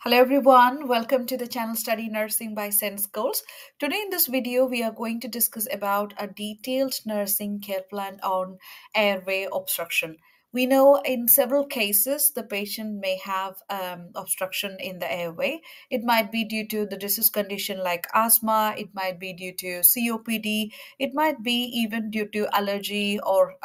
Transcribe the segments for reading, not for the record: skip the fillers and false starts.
Hello everyone, welcome to the channel Study Nursing by Sense Goals. Today in this video, we are going to discuss about a detailed nursing care plan on airway obstruction. We know in several cases, the patient may have obstruction in the airway. It might be due to the disease condition like asthma, it might be due to COPD, it might be even due to allergy or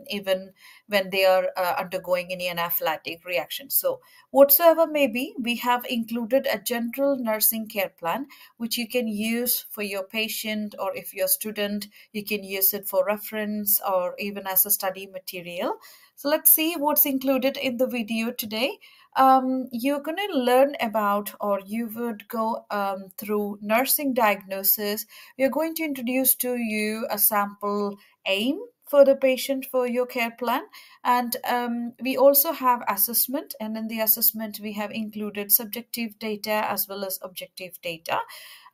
even when they are undergoing any anaphylactic reaction. So whatsoever may be, we have included a general nursing care plan which you can use for your patient, or if you're a student, you can use it for reference or even as a study material. So let's see what's included in the video today. You're going to learn about, or you would go through nursing diagnosis. We're going to introduce to you a sample aim for the patient for your care plan, and we also have assessment, and in the assessment we have included subjective data as well as objective data.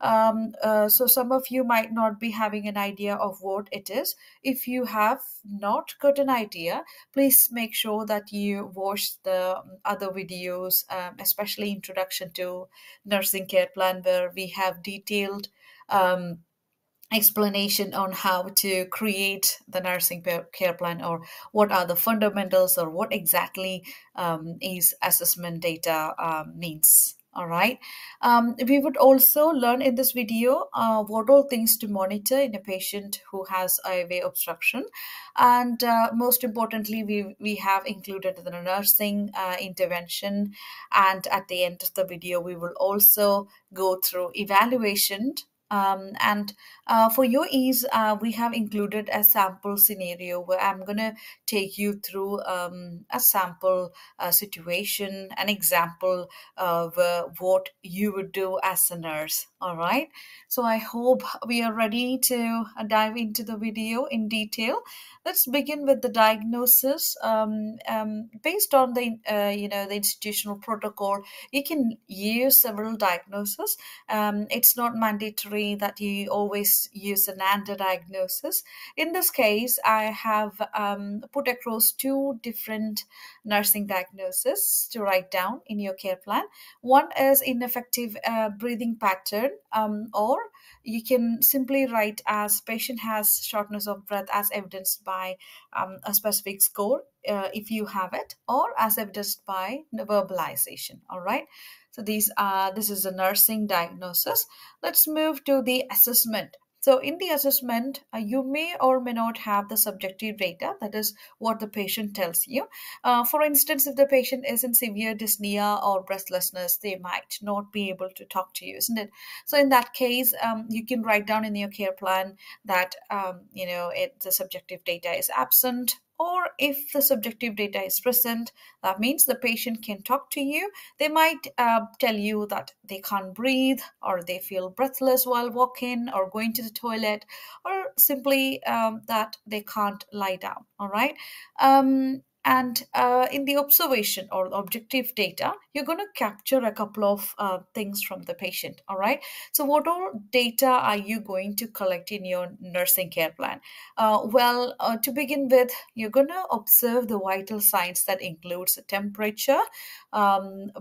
So some of you might not be having an idea of what it is. If you have not got an idea, please make sure that you watch the other videos, especially introduction to nursing care plan, where we have detailed explanation on how to create the nursing care plan, or what are the fundamentals, or what exactly is assessment data means. All right. We would also learn in this video what all things to monitor in a patient who has airway obstruction. And most importantly, we have included the nursing intervention. And at the end of the video, we will also go through evaluation. And for your ease, we have included a sample scenario where I'm going to take you through a sample situation, an example of what you would do as a nurse. All right. So I hope we are ready to dive into the video in detail. Let's begin with the diagnosis. Based on the the institutional protocol, you can use several diagnoses. It's not mandatory that you always use an ANDA diagnosis. In this case, I have put across two different nursing diagnoses to write down in your care plan. One is ineffective breathing pattern, or you can simply write as patient has shortness of breath as evidenced by a specific score, if you have it, or as evidenced by verbalization. All right. So this is a nursing diagnosis. Let's move to the assessment. So in the assessment, you may or may not have the subjective data, that is what the patient tells you. For instance, if the patient is in severe dyspnea or breathlessness, they might not be able to talk to you, isn't it? So in that case, you can write down in your care plan that the subjective data is absent, or if the subjective data is present, that means the patient can talk to you. They might tell you that they can't breathe, or they feel breathless while walking or going to the toilet, or simply that they can't lie down. All right. And in the observation or objective data, you're going to capture a couple of things from the patient. All right. So what all data are you going to collect in your nursing care plan? To begin with, you're going to observe the vital signs that includes temperature, the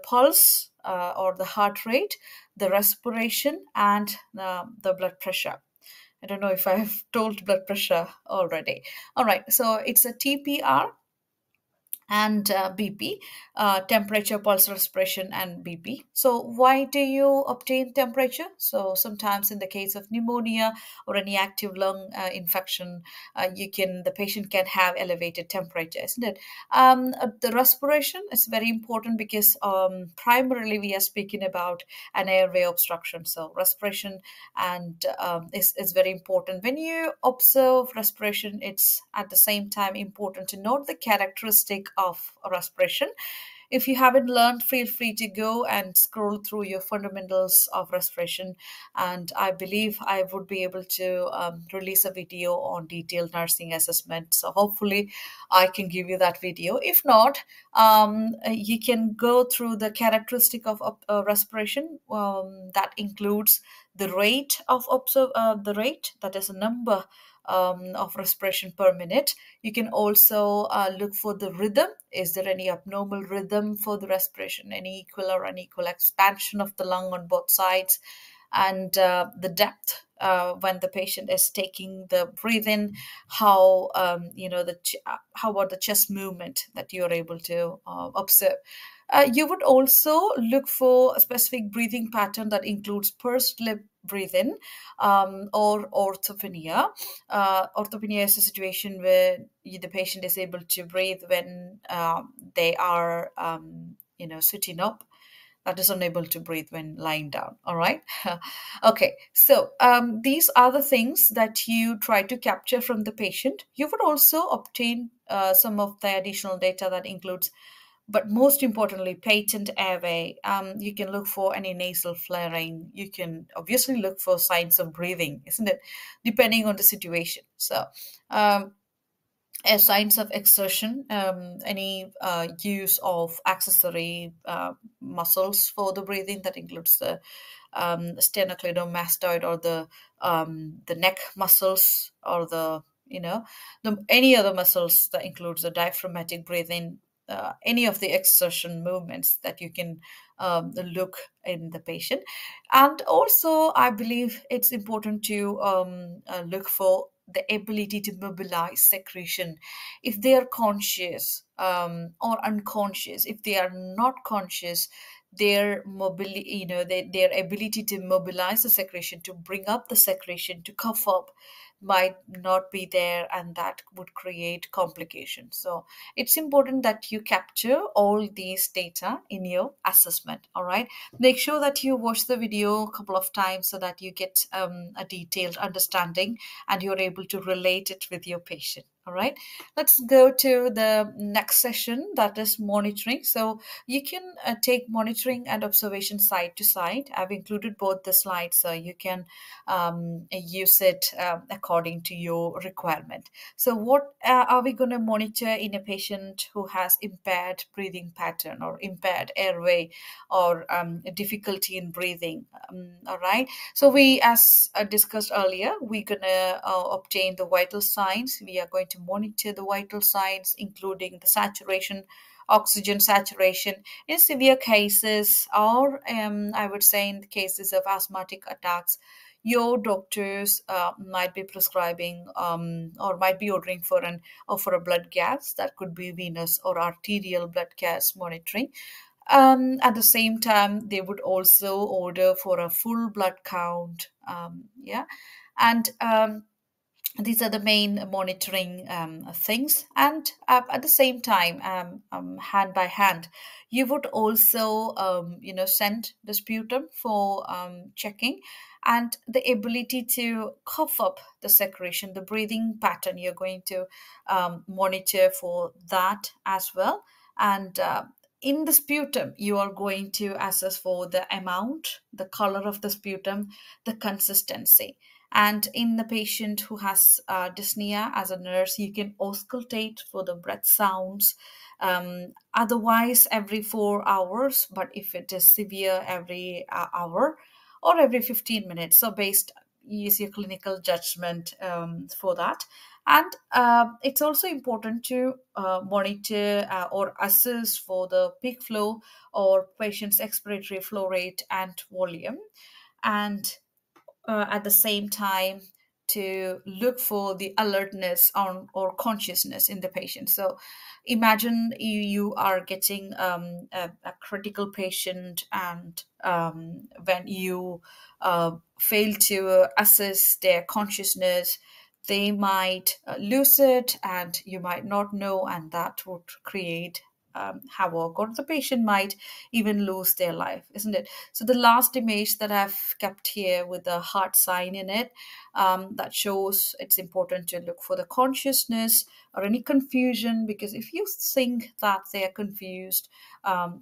pulse or the heart rate, the respiration, and the blood pressure. I don't know if I've told blood pressure already. All right, so it's a TPR and BP, temperature, pulse, respiration, and BP. So why do you obtain temperature? So sometimes in the case of pneumonia or any active lung infection, the patient can have elevated temperature, isn't it? The respiration is very important because primarily we are speaking about an airway obstruction. So respiration and is very important. When you observe respiration, it's at the same time important to note the characteristic of respiration. If you haven't learned, feel free to go and scroll through your fundamentals of respiration. And I believe I would be able to release a video on detailed nursing assessment. So hopefully I can give you that video. If not, you can go through the characteristic of respiration. That includes the rate of the rate, that is a number of respiration per minute. You can also look for the rhythm. Is there any abnormal rhythm for the respiration, any equal or unequal expansion of the lung on both sides, and the depth when the patient is taking the breathe in, how how about the chest movement that you are able to observe. You would also look for a specific breathing pattern that includes pursed lip breathe in, or orthopnea. Orthopnea is a situation where the patient is able to breathe when they are sitting up, that is unable to breathe when lying down. All right. Okay. So these are the things that you try to capture from the patient. You would also obtain some of the additional data that includes, but most importantly, patent airway. You can look for any nasal flaring. You can obviously look for signs of breathing, isn't it? Depending on the situation. So as signs of exertion, any use of accessory muscles for the breathing, that includes the sternocleidomastoid, or the neck muscles, or the any other muscles that includes the diaphragmatic breathing, any of the exertion movements that you can look in the patient. And also, I believe it's important to look for the ability to mobilize secretion, if they are conscious or unconscious. If they are not conscious, their mobility, their ability to mobilize the secretion, to bring up the secretion, to cough up, might not be there, and that would create complications. So it's important that you capture all these data in your assessment. All right, make sure that you watch the video a couple of times so that you get a detailed understanding and you're able to relate it with your patient. All right, let's go to the next session, that is monitoring. So you can take monitoring and observation side to side. I've included both the slides, so you can use it according to your requirement. So what are we going to monitor in a patient who has impaired breathing pattern, or impaired airway, or difficulty in breathing? All right, so we, as discussed earlier, we're going to obtain the vital signs. We are going to monitor the vital signs, including the saturation, oxygen saturation. In severe cases, or I would say in the cases of asthmatic attacks, your doctors might be prescribing or might be ordering for a blood gas. That could be venous or arterial blood gas monitoring. At the same time, they would also order for a full blood count. Yeah, and these are the main monitoring things. And at the same time, hand by hand, you would also send the sputum for checking, and the ability to cough up the secretion, the breathing pattern, you're going to monitor for that as well. And in the sputum, you are going to assess for the amount, the color of the sputum, the consistency. And in the patient who has dyspnea, as a nurse, you can auscultate for the breath sounds. Otherwise, every 4 hours, but if it is severe, every hour or every 15 minutes. So based, use your clinical judgment for that. And it's also important to monitor or assess for the peak flow or patient's expiratory flow rate and volume. And at the same time, to look for the alertness on or consciousness in the patient. So imagine you are getting a critical patient, and when you fail to assess their consciousness, they might lose it, and you might not know, and that would create havoc, or the patient might even lose their life, isn't it? So the last image that I've kept here with the heart sign in it, that shows it's important to look for the consciousness or any confusion, because if you think that they are confused,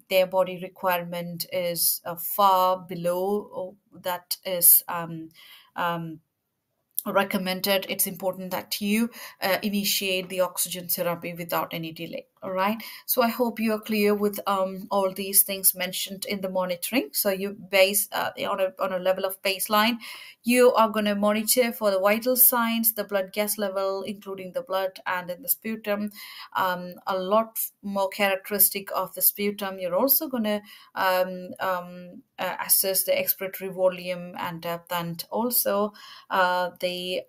their body requirement is far below that is recommended, it's important that you initiate the oxygen therapy without any delay. All right. So I hope you are clear with all these things mentioned in the monitoring. So you base on a level of baseline, you are going to monitor for the vital signs, the blood gas level, including the blood and in the sputum. A lot more characteristic of the sputum. You're also going to assess the expiratory volume and depth, and also the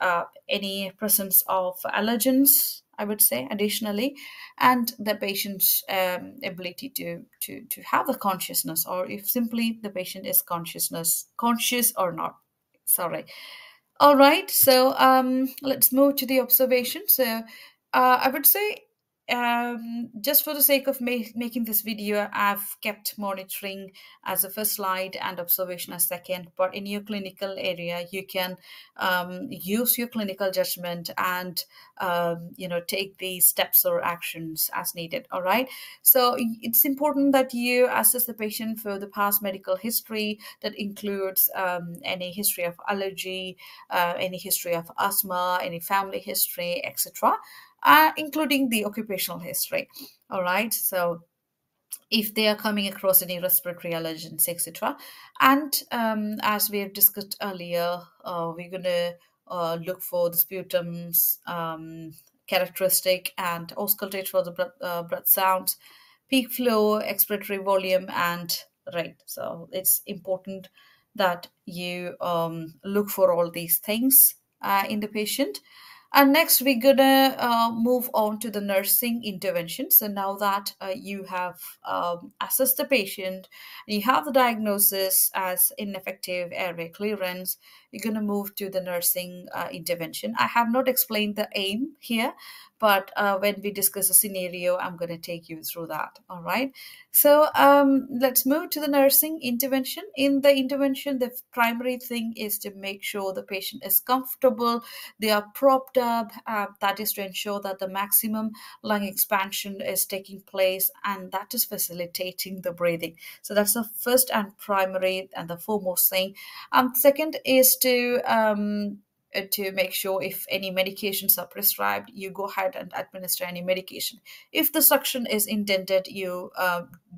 any presence of allergens, I would say, additionally, and the patient's ability to have the consciousness, or if simply the patient is conscious or not. Sorry. All right, so let's move to the observation. So I would say, just for the sake of making this video, I've kept monitoring as a first slide and observation as second. But in your clinical area, you can use your clinical judgment and take these steps or actions as needed. All right. So it's important that you assess the patient for the past medical history that includes any history of allergy, any history of asthma, any family history, etc., including the occupational history. All right. So if they are coming across any respiratory allergens, etc. And as we have discussed earlier, we're going to look for the sputum's characteristic and auscultate for the breath sounds, peak flow, expiratory volume, and rate. So it's important that you look for all these things in the patient. And next, we're gonna move on to the nursing intervention. So now that you have assessed the patient, you have the diagnosis as ineffective airway clearance, you're gonna move to the nursing intervention. I have not explained the aim here, but when we discuss a scenario, I'm gonna take you through that. All right. So let's move to the nursing intervention. In the intervention, the primary thing is to make sure the patient is comfortable, they are propped up. That is to ensure that the maximum lung expansion is taking place, and that is facilitating the breathing. So that's the first and primary and the foremost thing. Second is to make sure if any medications are prescribed, you go ahead and administer any medication. If the suction is intended, you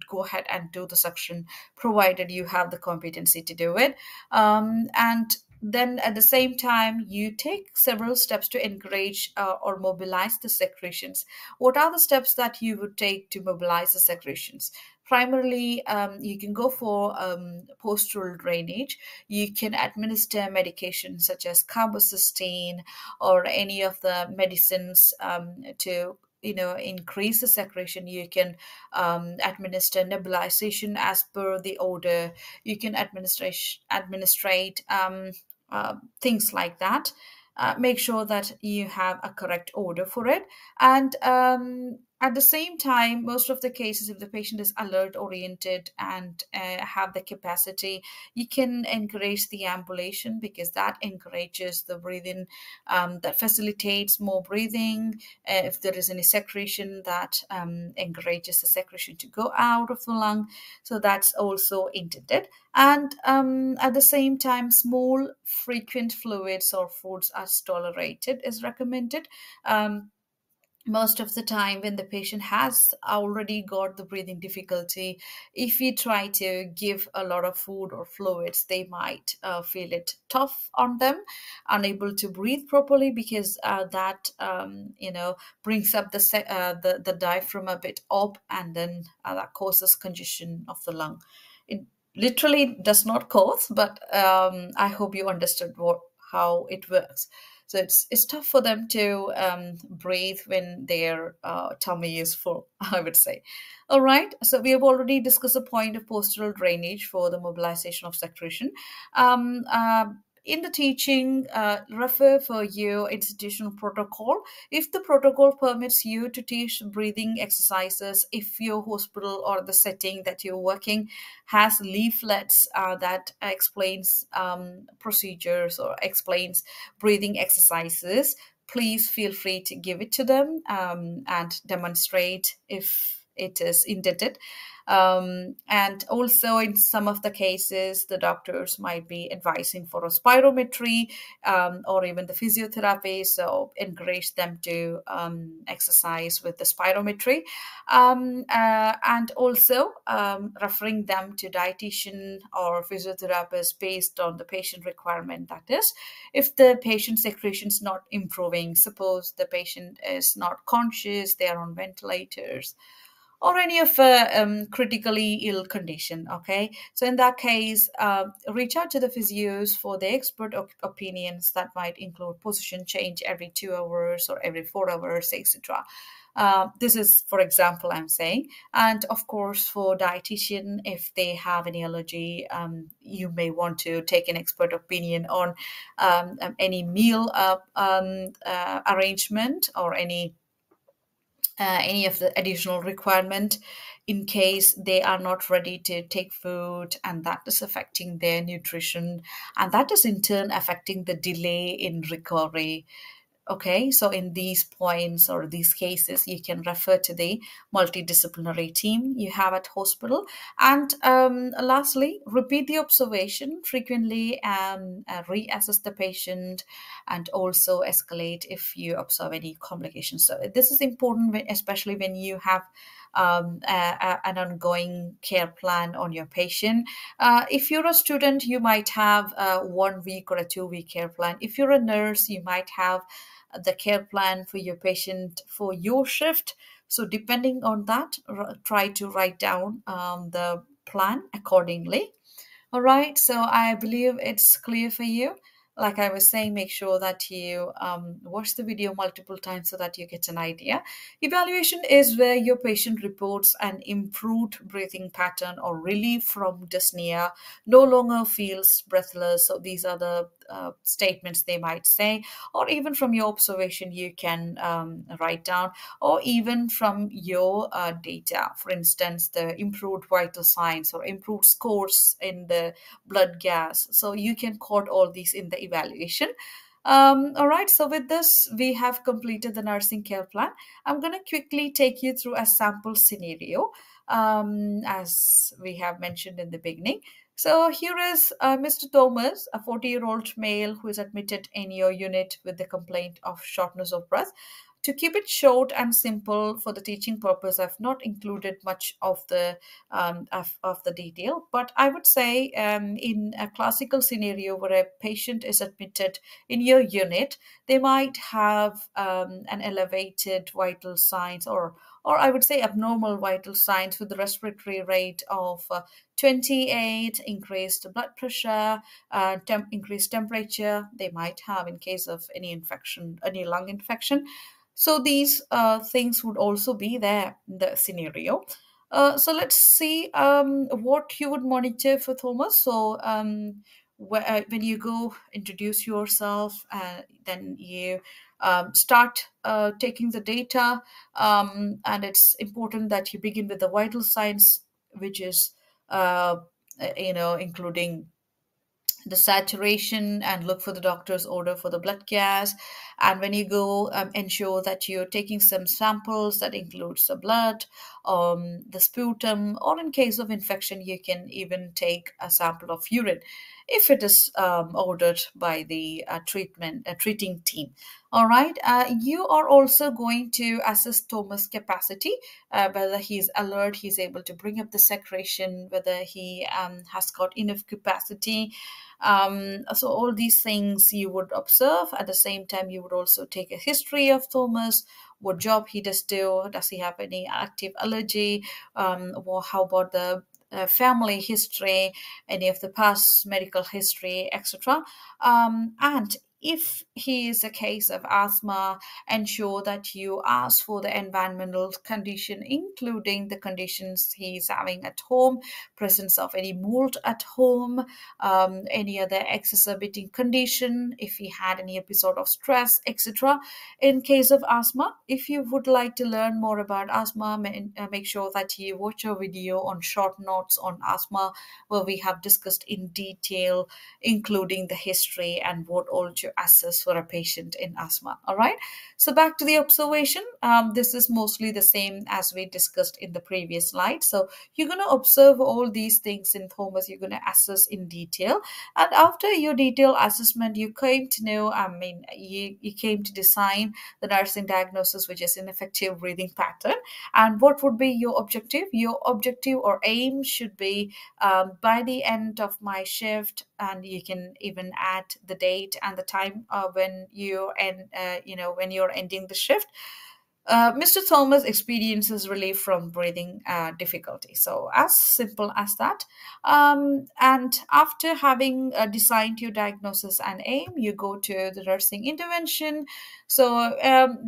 go ahead and do the suction, provided you have the competency to do it. And then at the same time, you take several steps to encourage or mobilize the secretions. What are the steps that you would take to mobilize the secretions? Primarily, you can go for postural drainage. You can administer medications such as carbocysteine or any of the medicines to increase the secretion. You can administer nebulization as per the order. You can administrate things like that. Make sure that you have a correct order for it. And at the same time, most of the cases, if the patient is alert oriented and have the capacity, you can encourage the ambulation, because that encourages the breathing, that facilitates more breathing. If there is any secretion, that encourages the secretion to go out of the lung. So that's also intended. And at the same time, small frequent fluids or foods as tolerated is recommended. Most of the time, when the patient has already got the breathing difficulty, if we try to give a lot of food or fluids, they might feel it tough on them, unable to breathe properly, because that brings up the diaphragm a bit up, and then that causes congestion of the lung. It literally does not cause, but I hope you understood how it works. So it's tough for them to breathe when their tummy is full, I would say. All right. So we have already discussed the point of postural drainage for the mobilization of secretion. In the teaching, refer for your institutional protocol. If the protocol permits you to teach breathing exercises, if your hospital or the setting that you're working has leaflets that explains procedures or explains breathing exercises, please feel free to give it to them and demonstrate if it is intended. And also in some of the cases, the doctors might be advising for a spirometry, or even the physiotherapy. So encourage them to exercise with the spirometry, and also referring them to dietitian or physiotherapist based on the patient requirement. That is, if the patient secretion is not improving, suppose the patient is not conscious, they are on ventilators, or any of a critically ill condition. Okay, so in that case, reach out to the physios for the expert opinions that might include position change every 2 hours or every 4 hours, etc. This is, for example, I'm saying. And of course, for dietitian, if they have any allergy, you may want to take an expert opinion on any meal arrangement, or any of the additional requirement in case they are not ready to take food, and that is affecting their nutrition, and that is in turn affecting the delay in recovery. Okay, so in these points or these cases, you can refer to the multidisciplinary team you have at hospital. And lastly, repeat the observation frequently and reassess the patient, and also escalate if you observe any complications. So this is important, especially when you have an ongoing care plan on your patient. If you're a student, you might have a 1 week or a 2 week care plan. If you're a nurse, you might have the care plan for your patient for your shift. So depending on that, try to write down the plan accordingly. All right, so I believe it's clear for you. Like I was saying, make sure that you watch the video multiple times so that you get an idea. Evaluation is where your patient reports an improved breathing pattern or relief from dyspnea, no longer feels breathless. So these are the statements they might say, or even from your observation, you can write down, or even from your data. For instance, the improved vital signs or improved scores in the blood gas. So you can quote all these in the evaluation. All right, so with this, we have completed the nursing care plan. I'm going to quickly take you through a sample scenario, as we have mentioned in the beginning. So here is Mr. Thomas, a 40-year-old male who is admitted in your unit with the complaint of shortness of breath. To keep it short and simple for the teaching purpose, I've not included much of the detail, but I would say in a classical scenario where a patient is admitted in your unit, they might have an elevated vital signs, or I would say abnormal vital signs, with the respiratory rate of 28, increased blood pressure, increased temperature. They might have in case of any infection, any lung infection. So these things would also be there in the scenario. So let's see what you would monitor for Thomas. So when you go introduce yourself, then you start taking the data, and it's important that you begin with the vital signs, which is including the saturation, and look for the doctor's order for the blood gas. And when you go, ensure that you're taking some samples that includes the blood, the sputum, or in case of infection, you can even take a sample of urine if it is ordered by the treating team. All right, you are also going to assess Thomas' capacity, whether he's alert, he's able to bring up the secretion, whether he has got enough capacity. So all these things you would observe. At the same time, you would also take a history of Thomas, what job he does do, does he have any active allergy, how about the family history, any of the past medical history, etc. And if he is a case of asthma, ensure that you ask for the environmental condition, including the conditions he's having at home, presence of any mold at home, any other exacerbating condition, if he had any episode of stress, etc. In case of asthma, if you would like to learn more about asthma, make sure that you watch our video on short notes on asthma, where we have discussed in detail, including the history and what all assess for a patient in asthma. All right. So back to the observation. This is mostly the same as we discussed in the previous slide. So you're going to observe all these things in Thomas. You're going to assess in detail. And after your detailed assessment, you came to know, you came to design the nursing diagnosis, which is ineffective breathing pattern. And what would be your objective? Your objective or aim should be by the end of my shift, and you can even add the date and the time when when you're ending the shift. Mr. Thomas experiences relief from breathing difficulty. So, as simple as that. And after having designed your diagnosis and aim, you go to the nursing intervention. So,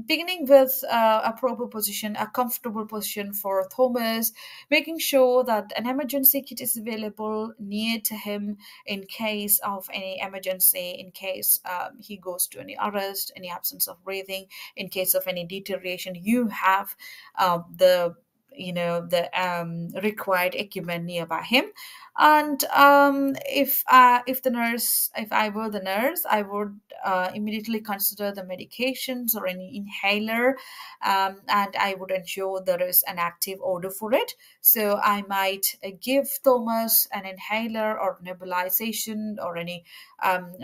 beginning with a proper position, a comfortable position for Thomas, making sure that an emergency kit is available near to him in case of any emergency, in case he goes to any arrest, any absence of breathing, in case of any deterioration. You have the required equipment nearby him. And if I were the nurse, I would immediately consider the medications or any inhaler, and I would ensure there is an active order for it. So I might give Thomas an inhaler or nebulization or any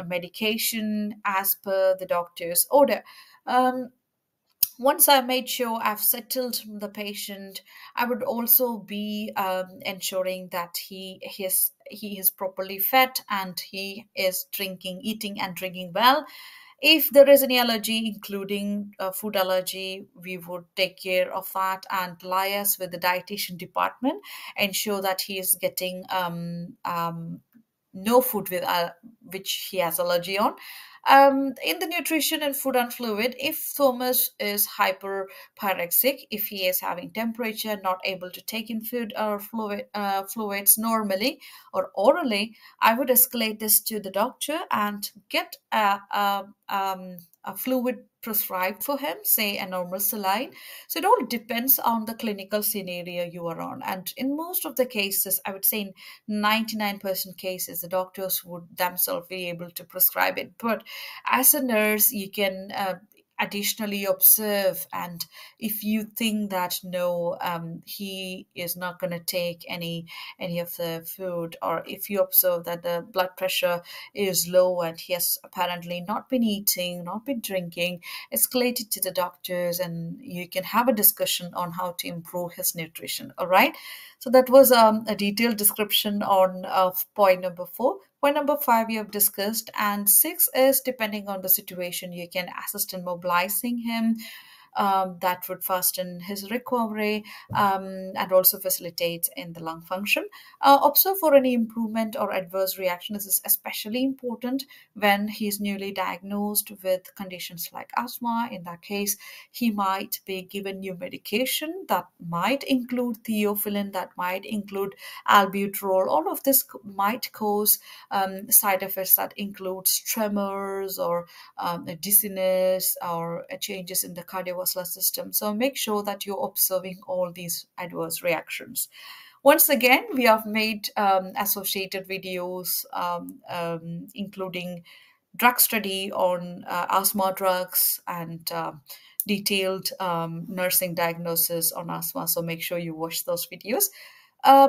medication as per the doctor's order. Once I made sure I've settled the patient, I would also be ensuring that he is properly fed and he is eating and drinking well. If there is any allergy, including food allergy, we would take care of that and liaise with the dietitian department, ensure that he is getting no food with which he has allergy on. In the nutrition and food and fluid, if Thomas is hyperpyrexic, if he is having temperature, not able to take in food or fluids normally or orally, I would escalate this to the doctor and get a fluid prescribed for him, say a normal saline. So it all depends on the clinical scenario you are on. And in most of the cases, I would say in 99% cases, the doctors would themselves be able to prescribe it. But as a nurse, you can additionally observe, and if you think that no, he is not going to take any of the food, or if you observe that the blood pressure is low and he has apparently not been eating, not been drinking, escalate it to the doctors and you can have a discussion on how to improve his nutrition. All right, so that was a detailed description on point number 4. Point number 5 we have discussed, and 6 is depending on the situation, you can assist in mobilizing him. That would fasten his recovery and also facilitate in the lung function. Observe for any improvement or adverse reaction. This is especially important when he is newly diagnosed with conditions like asthma. In that case, he might be given new medication that might include theophylline, that might include albuterol. All of this might cause side effects that includes tremors or dizziness or changes in the cardiovascular system. So make sure that you're observing all these adverse reactions. Once again, we have made associated videos, including drug study on asthma drugs and detailed nursing diagnosis on asthma. So make sure you watch those videos.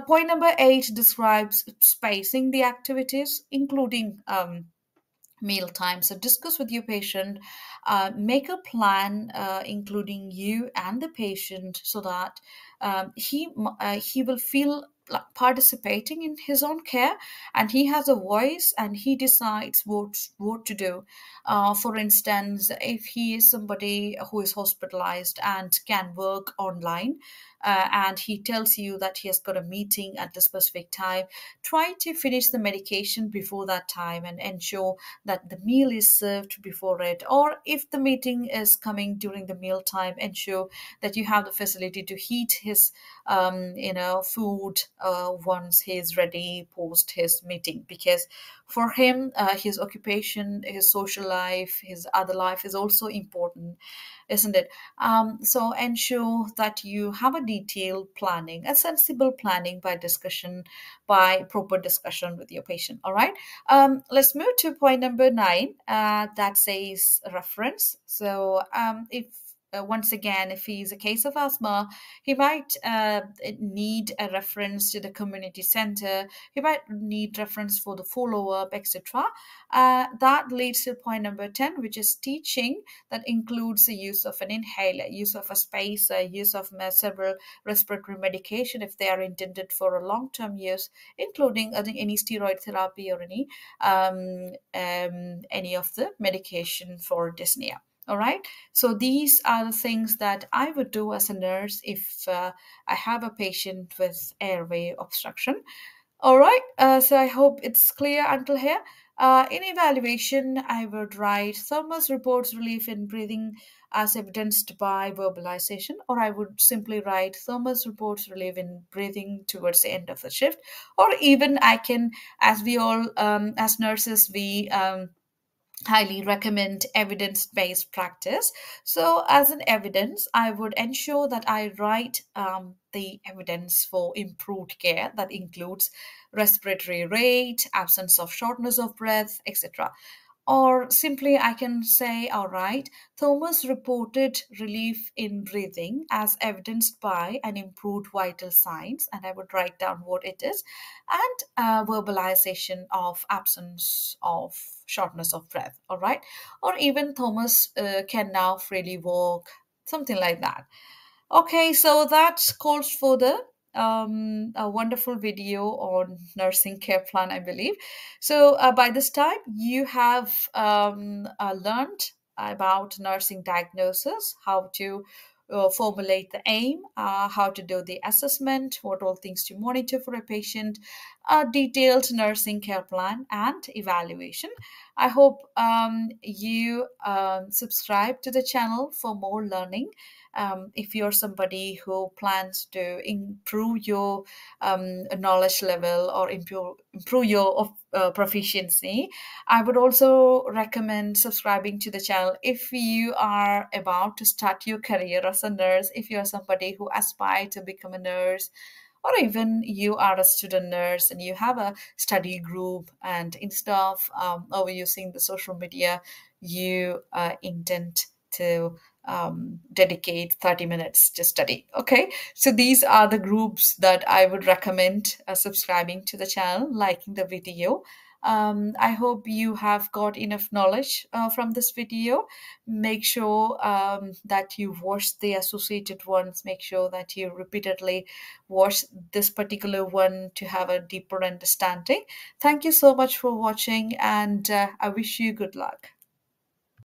Point number 8 describes spacing the activities, including meal time. So discuss with your patient, make a plan including you and the patient, so that he will feel like participating in his own care, and he has a voice and he decides what to do. For instance, if he is somebody who is hospitalized and can work online, and he tells you that he has got a meeting at the specific time, try to finish the medication before that time and ensure that the meal is served before it. Or if the meeting is coming during the meal time, ensure that you have the facility to heat his food once he is ready post his meeting, because for him his occupation, his social life, his other life is also important. isn't it? So ensure that you have a detailed planning, a sensible planning by discussion, by proper discussion with your patient. All right. Let's move to point number 9, that says reference. So if once again, if he's a case of asthma, he might need a reference to the community center. He might need reference for the follow-up, etc. That leads to point number 10, which is teaching, that includes the use of an inhaler, use of a spacer, use of several respiratory medication if they are intended for a long-term use, including any steroid therapy or any of the medication for dyspnea. All right. So these are the things that I would do as a nurse if I have a patient with airway obstruction. All right. So I hope it's clear until here. In evaluation, I would write Thomas reports relief in breathing as evidenced by verbalization, or I would simply write Thomas reports relief in breathing towards the end of the shift, or even I can, as we all, as nurses, we highly recommend evidence-based practice. So as an evidence, I would ensure that I write the evidence for improved care that includes respiratory rate, absence of shortness of breath, etc. Or simply, I can say, all right, Thomas reported relief in breathing as evidenced by an improved vital signs, and I would write down what it is, and verbalization of absence of shortness of breath, all right? Or even Thomas can now freely walk, something like that. Okay, so that calls for the a wonderful video on nursing care plan, I believe. So by this time, you have learned about nursing diagnosis, how to formulate the aim, how to do the assessment, what all things to monitor for a patient, a detailed nursing care plan, and evaluation. I hope you subscribe to the channel for more learning. If you're somebody who plans to improve your knowledge level or improve your proficiency, I would also recommend subscribing to the channel if you are about to start your career as a nurse, if you are somebody who aspire to become a nurse, or even you are a student nurse and you have a study group, and instead of overusing the social media, you intend to dedicate 30 minutes to study. Okay, so these are the groups that I would recommend subscribing to the channel, liking the video. I hope you have got enough knowledge from this video. Make sure that you watch the associated ones. Make sure that you repeatedly watch this particular one to have a deeper understanding. Thank you so much for watching, and I wish you good luck.